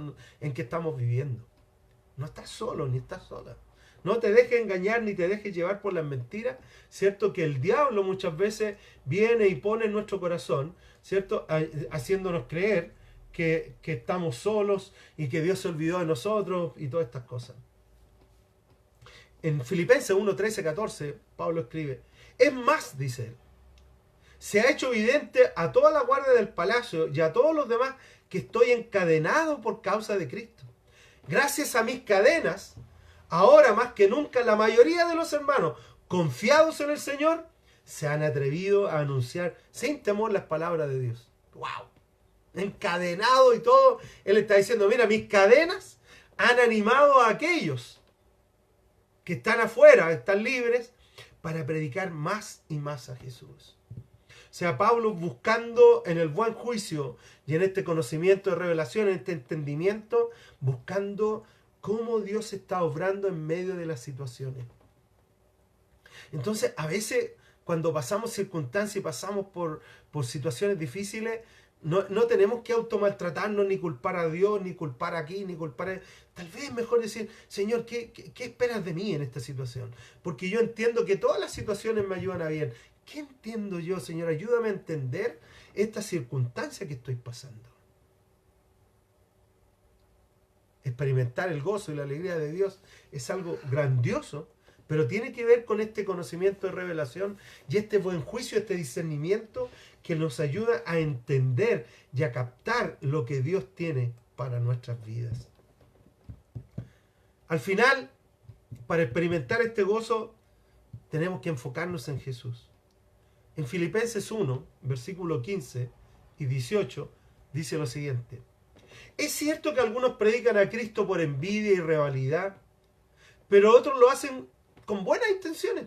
en que estamos viviendo. No estás solo ni estás sola. No te dejes engañar ni te dejes llevar por las mentiras, ¿cierto? Que el diablo muchas veces viene y pone en nuestro corazón, ¿cierto? Haciéndonos creer que estamos solos y que Dios se olvidó de nosotros y todas estas cosas. En Filipenses 1, 13, 14, Pablo escribe, es más, dice él, se ha hecho evidente a toda la guardia del palacio y a todos los demás que estoy encadenado por causa de Cristo. Gracias a mis cadenas, ahora más que nunca la mayoría de los hermanos confiados en el Señor se han atrevido a anunciar sin temor las palabras de Dios. ¡Wow! Encadenado y todo, él está diciendo, mira, mis cadenas han animado a aquellos que están afuera, están libres, para predicar más y más a Jesús. O sea, Pablo buscando en el buen juicio y en este conocimiento de revelación, en este entendimiento, buscando cómo Dios está obrando en medio de las situaciones. Entonces, a veces, cuando pasamos circunstancias y pasamos por situaciones difíciles, no tenemos que automaltratarnos, ni culpar a Dios, ni culpar aquí, ni culpar a... Tal vez es mejor decir, Señor, ¿qué esperas de mí en esta situación? Porque yo entiendo que todas las situaciones me ayudan a bien. ¿Qué entiendo yo, Señor? Ayúdame a entender esta circunstancia que estoy pasando. Experimentar el gozo y la alegría de Dios es algo grandioso, pero tiene que ver con este conocimiento de revelación y este buen juicio, este discernimiento que nos ayuda a entender y a captar lo que Dios tiene para nuestras vidas. Al final, para experimentar este gozo, tenemos que enfocarnos en Jesús. En Filipenses 1, versículo 15 y 18, dice lo siguiente. Es cierto que algunos predican a Cristo por envidia y rivalidad, pero otros lo hacen con buenas intenciones.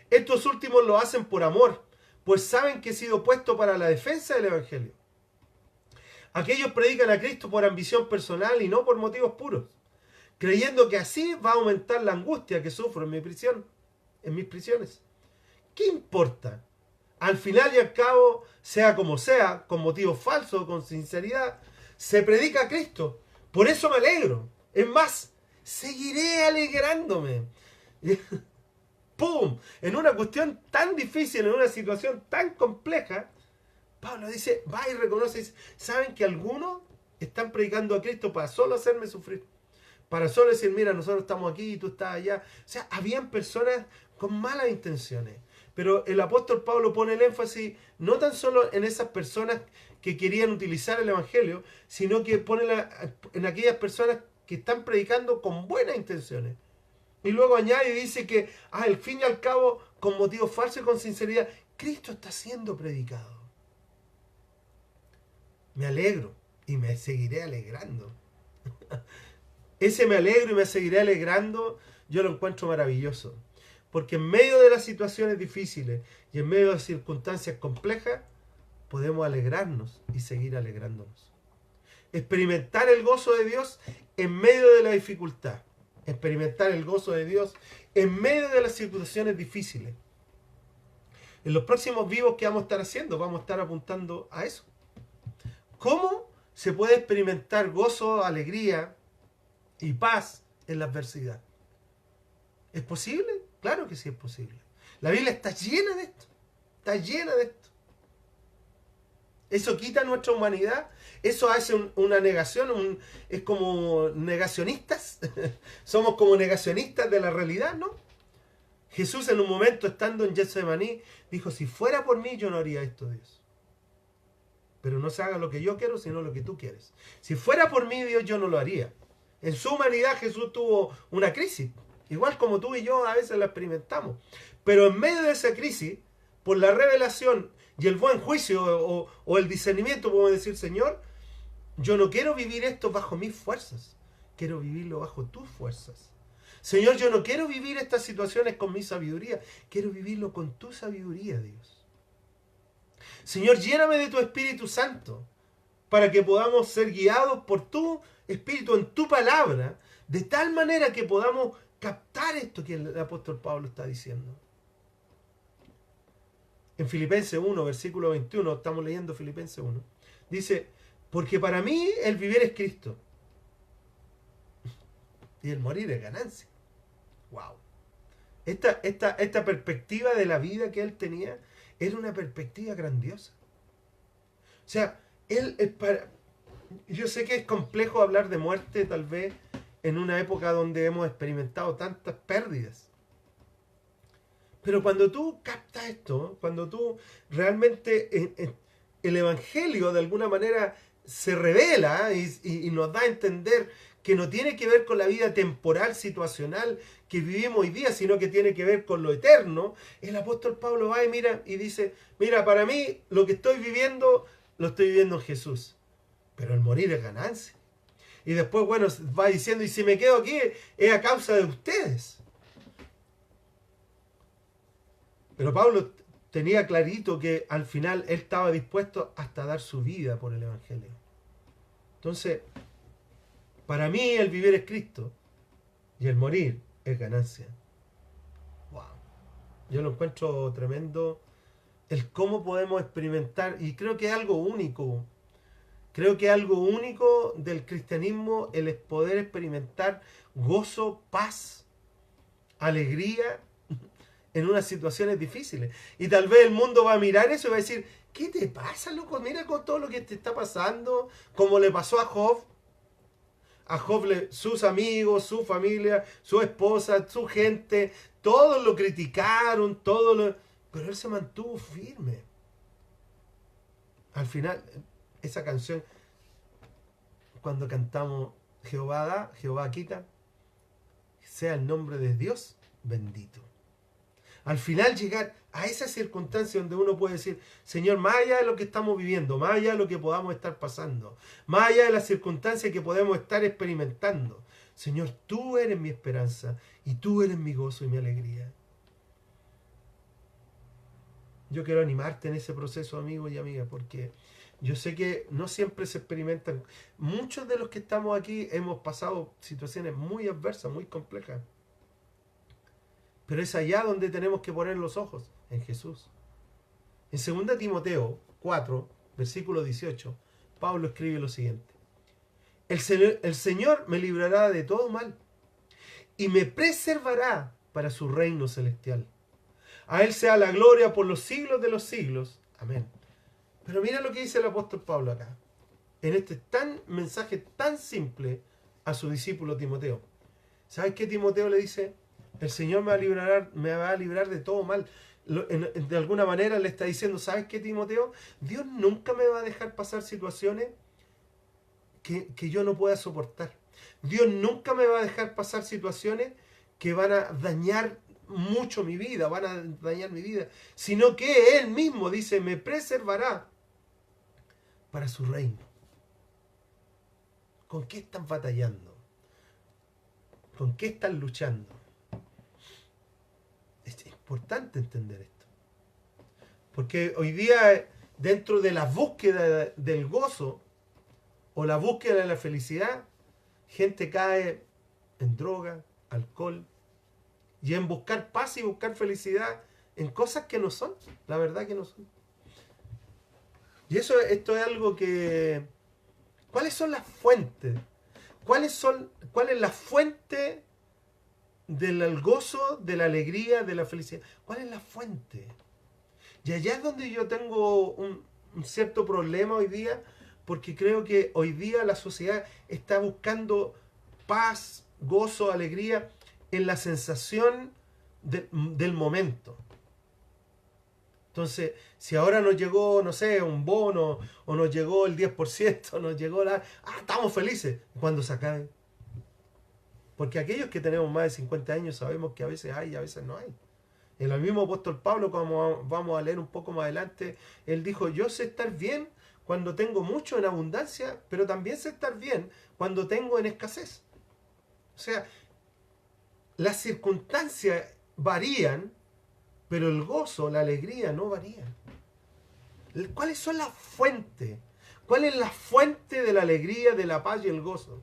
Estos últimos lo hacen por amor, pues saben que he sido puesto para la defensa del Evangelio. Aquellos predican a Cristo por ambición personal y no por motivos puros, creyendo que así va a aumentar la angustia que sufro en mi prisión, en mis prisiones. ¿Qué importa? Al final y al cabo, sea como sea, con motivos falsos o con sinceridad, se predica a Cristo. Por eso me alegro. Es más, seguiré alegrándome. ¡Pum! En una cuestión tan difícil, en una situación tan compleja, Pablo dice, va y reconoce, dice, ¿saben que algunos están predicando a Cristo para solo hacerme sufrir? Para solo decir, mira, nosotros estamos aquí y tú estás allá. O sea, habían personas con malas intenciones. Pero el apóstol Pablo pone el énfasis no tan solo en esas personas que querían utilizar el Evangelio, sino que pone en aquellas personas que están predicando con buenas intenciones. Y luego añade y dice que al fin y al cabo, con motivos falsos y con sinceridad, Cristo está siendo predicado. Me alegro y me seguiré alegrando. Ese me alegro y me seguiré alegrando, yo lo encuentro maravilloso. Porque en medio de las situaciones difíciles y en medio de las circunstancias complejas, podemos alegrarnos y seguir alegrándonos. Experimentar el gozo de Dios en medio de la dificultad. Experimentar el gozo de Dios en medio de las situaciones difíciles. En los próximos vivos que vamos a estar haciendo, vamos a estar apuntando a eso. ¿Cómo se puede experimentar gozo, alegría y paz en la adversidad? ¿Es posible? Claro que sí es posible. La Biblia está llena de esto. Está llena de esto. Eso quita nuestra humanidad. Eso hace una negación. Es como negacionistas. Somos como negacionistas de la realidad, ¿no? Jesús en un momento, estando en Getsemaní, dijo, si fuera por mí, yo no haría esto, Dios. Pero no se haga lo que yo quiero, sino lo que tú quieres. Si fuera por mí, Dios, yo no lo haría. En su humanidad Jesús tuvo una crisis. Igual como tú y yo a veces la experimentamos. Pero en medio de esa crisis, por la revelación y el buen juicio o el discernimiento, podemos decir, Señor, yo no quiero vivir esto bajo mis fuerzas. Quiero vivirlo bajo tus fuerzas. Señor, yo no quiero vivir estas situaciones con mi sabiduría. Quiero vivirlo con tu sabiduría, Dios. Señor, lléname de tu Espíritu Santo para que podamos ser guiados por tu Espíritu en tu palabra, de tal manera que podamos captar esto que el apóstol Pablo está diciendo. En Filipenses 1, versículo 21, estamos leyendo Filipenses 1, dice, porque para mí el vivir es Cristo y el morir es ganancia. Wow. Esta perspectiva de la vida que él tenía era una perspectiva grandiosa. O sea, yo sé que es complejo hablar de muerte tal vez en una época donde hemos experimentado tantas pérdidas. Pero cuando tú captas esto, cuando tú realmente el Evangelio de alguna manera se revela y nos da a entender que no tiene que ver con la vida temporal, situacional que vivimos hoy día, sino que tiene que ver con lo eterno, el apóstol Pablo va y mira y dice, mira, para mí lo que estoy viviendo, lo estoy viviendo en Jesús, pero el morir es ganancia. Y después, bueno, va diciendo, y si me quedo aquí es a causa de ustedes. Pero Pablo tenía clarito que al final él estaba dispuesto hasta dar su vida por el Evangelio. Entonces, para mí el vivir es Cristo y el morir es ganancia. Wow. Yo lo encuentro tremendo el cómo podemos experimentar, y creo que es algo único. Creo que algo único del cristianismo el poder experimentar gozo, paz, alegría en unas situaciones difíciles. Y tal vez el mundo va a mirar eso y va a decir, ¿qué te pasa, loco? Mira con todo lo que te está pasando, como le pasó a Job. A Job, sus amigos, su familia, su esposa, su gente, todos lo criticaron, pero él se mantuvo firme. Al final, esa canción, cuando cantamos Jehová da, Jehová quita, sea el nombre de Dios bendito. Al final llegar a esa circunstancia donde uno puede decir, Señor, más allá de lo que estamos viviendo, más allá de lo que podamos estar pasando, más allá de las circunstancias que podemos estar experimentando, Señor, tú eres mi esperanza y tú eres mi gozo y mi alegría. Yo quiero animarte en ese proceso, amigo y amiga, porque yo sé que no siempre se experimentan. Muchos de los que estamos aquí hemos pasado situaciones muy adversas, muy complejas. Pero es allá donde tenemos que poner los ojos, en Jesús. En 2 Timoteo 4, versículo 18, Pablo escribe lo siguiente. El Señor me librará de todo mal y me preservará para su reino celestial. A Él sea la gloria por los siglos de los siglos. Amén. Pero mira lo que dice el apóstol Pablo acá, en este mensaje tan simple a su discípulo Timoteo. ¿Sabes qué Timoteo le dice? El Señor me va a librar de todo mal. De alguna manera le está diciendo, ¿sabes qué, Timoteo? Dios nunca me va a dejar pasar situaciones que yo no pueda soportar. Dios nunca me va a dejar pasar situaciones que van a dañar mucho mi vida, van a dañar mi vida, sino que Él mismo dice, me preservará para su reino. ¿Con qué están batallando? ¿Con qué están luchando? Es importante entender esto. Porque hoy día, dentro de la búsqueda del gozo o la búsqueda de la felicidad, gente cae en droga, alcohol, y en buscar paz y buscar felicidad en cosas que no son, la verdad que no son. Y esto es algo que... ¿Cuáles son las fuentes? ¿Cuál es la fuente del gozo, de la alegría, de la felicidad? ¿Cuál es la fuente? Y allá es donde yo tengo un cierto problema hoy día, porque creo que hoy día la sociedad está buscando paz, gozo, alegría en la sensación del momento. Entonces, si ahora nos llegó, no sé, un bono, o nos llegó el 10%, nos llegó estamos felices, cuando se acabe. Porque aquellos que tenemos más de 50 años sabemos que a veces hay y a veces no hay. El mismo apóstol Pablo, como vamos a leer un poco más adelante, él dijo, yo sé estar bien cuando tengo mucho en abundancia, pero también sé estar bien cuando tengo en escasez. O sea, las circunstancias varían, pero el gozo, la alegría no varían. ¿Cuáles son las fuentes? ¿Cuál es la fuente de la alegría, de la paz y el gozo?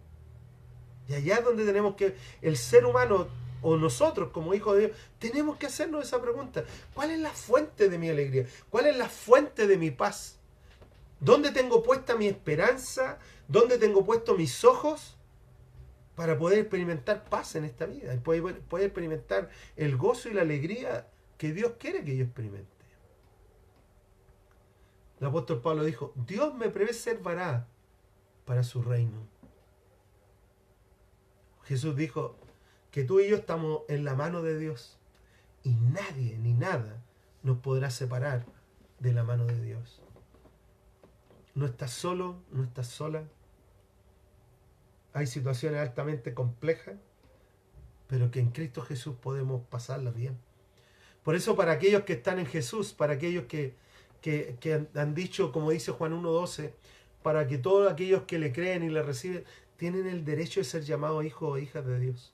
Y allá es donde tenemos que, el ser humano o nosotros como hijos de Dios, tenemos que hacernos esa pregunta. ¿Cuál es la fuente de mi alegría? ¿Cuál es la fuente de mi paz? ¿Dónde tengo puesta mi esperanza? ¿Dónde tengo puestos mis ojos para poder experimentar paz en esta vida? Y poder experimentar el gozo y la alegría que Dios quiere que yo experimente. El apóstol Pablo dijo, Dios me preservará para su reino. Jesús dijo que tú y yo estamos en la mano de Dios y nadie ni nada nos podrá separar de la mano de Dios. No estás solo, no estás sola. Hay situaciones altamente complejas, pero que en Cristo Jesús podemos pasarlas bien. Por eso para aquellos que están en Jesús, para aquellos que han dicho, como dice Juan 1:12, para que todos aquellos que le creen y le reciben, tienen el derecho de ser llamados hijos o hijas de Dios.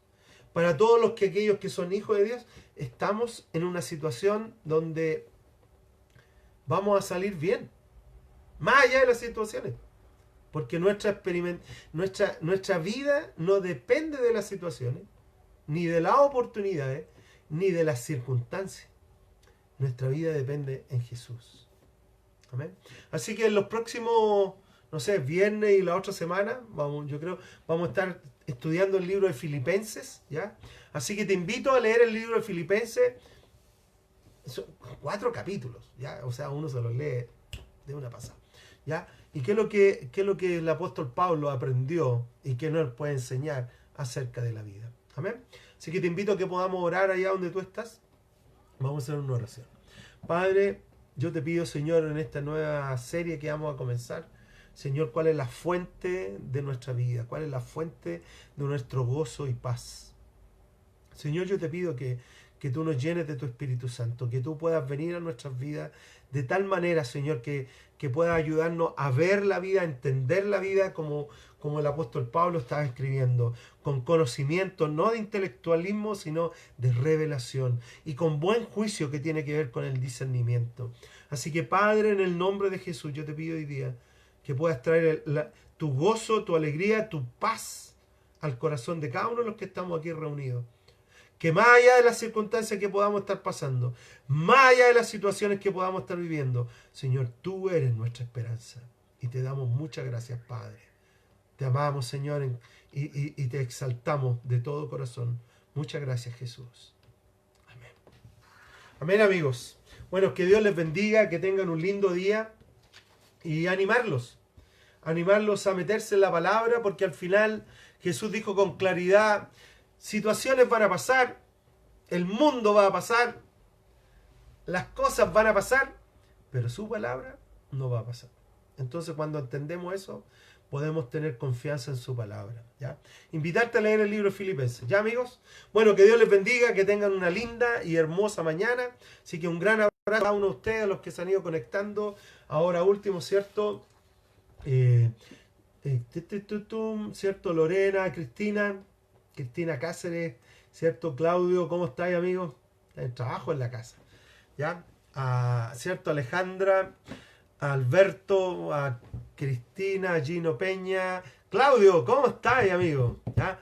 Para todos aquellos que son hijos de Dios, estamos en una situación donde vamos a salir bien, más allá de las situaciones. Porque nuestra vida no depende de las situaciones, ni de las oportunidades, ni de las circunstancias. Nuestra vida depende en Jesús. Amén. Así que en los próximos, no sé, viernes y la otra semana, yo creo, vamos a estar estudiando el libro de Filipenses, ¿ya? Así que te invito a leer el libro de Filipenses. Son 4 capítulos, ¿ya? O sea, uno se los lee de una pasada, ¿ya? ¿Y qué es lo que el apóstol Pablo aprendió y qué nos puede enseñar acerca de la vida? Amén. Así que te invito a que podamos orar allá donde tú estás. Vamos a hacer una oración. Padre, yo te pido, Señor, en esta nueva serie que vamos a comenzar, Señor, ¿cuál es la fuente de nuestra vida? ¿Cuál es la fuente de nuestro gozo y paz? Señor, yo te pido que tú nos llenes de tu Espíritu Santo, que tú puedas venir a nuestras vidas de tal manera, Señor, que puedas ayudarnos a ver la vida, a entender la vida como el apóstol Pablo estaba escribiendo, con conocimiento, no de intelectualismo, sino de revelación, y con buen juicio que tiene que ver con el discernimiento. Así que, Padre, en el nombre de Jesús, yo te pido hoy día que puedas traer tu gozo, tu alegría, tu paz al corazón de cada uno de los que estamos aquí reunidos. Que más allá de las circunstancias que podamos estar pasando, más allá de las situaciones que podamos estar viviendo, Señor, tú eres nuestra esperanza. Y te damos muchas gracias, Padre. Te amamos, Señor, y te exaltamos de todo corazón. Muchas gracias, Jesús. Amén. Amén, amigos. Bueno, que Dios les bendiga, que tengan un lindo día y animarlos a meterse en la palabra, porque al final Jesús dijo con claridad, situaciones van a pasar, el mundo va a pasar, las cosas van a pasar, pero su palabra no va a pasar. Entonces, cuando entendemos eso, podemos tener confianza en su palabra, ¿ya? Invitarte a leer el libro de Filipenses, ¿ya, amigos? Bueno, que Dios les bendiga, que tengan una linda y hermosa mañana. Así que un gran abrazo a cada uno de ustedes, a los que se han ido conectando. Ahora último, ¿cierto? ¿Cierto? Lorena, Cristina Cáceres, ¿cierto? Claudio, ¿cómo estáis, amigos? El trabajo en la casa, ¿ya? ¿Cierto? Alejandra, a Alberto, a Cristina, a Gino Peña, Claudio, ¿cómo estáis, amigo? ¿Ya?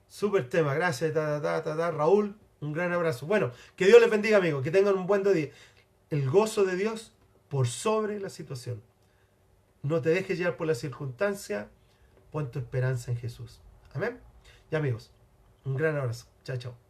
Súper tema, gracias, Raúl, un gran abrazo. Bueno, que Dios les bendiga, amigos, que tengan un buen día. El gozo de Dios por sobre la situación. No te dejes llevar por la circunstancia, pon tu esperanza en Jesús. Amén. Ya, amigos, un gran abrazo. Chao, chao.